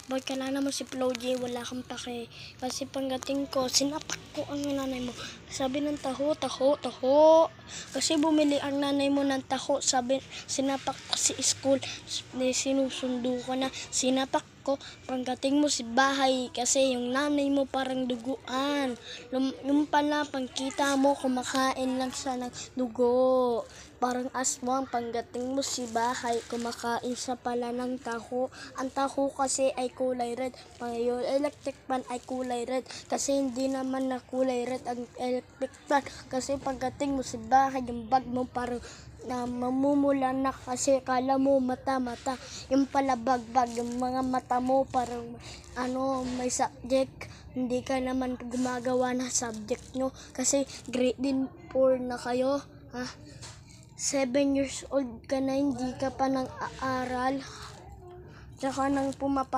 Boy ka na naman si Flo J, wala kang pake. Kasi panggating ko, sinapak ko ang nanay mo. Sabi ng taho, taho, taho. Kasi bumili ang nanay mo ng taho. Sabi, sinapak ko si school. Sinusundo ko na, sinapak ko. Panggating mo si bahay. Kasi yung nanay mo parang duguan. Yung pala, pangkita mo, kumakain lang siya ng dugo. Parang aswang, panggating mo si bahay, kumakain sa pala ng taho. Ang taho kasi ay kulay red, yung electric fan ay kulay red. Kasi hindi naman na kulay red ang electric fan. Kasi pagdating mo si bahay, yung bag mo parang na mamumula na kasi kala mo mata-mata. Yung pala bag-bag, yung mga mata mo parang may subject. Hindi ka naman gumagawa ng subject nyo kasi grade din 4 na kayo. 7 years old ka na, hindi ka pa nang aaral. Tsaka nang pumapa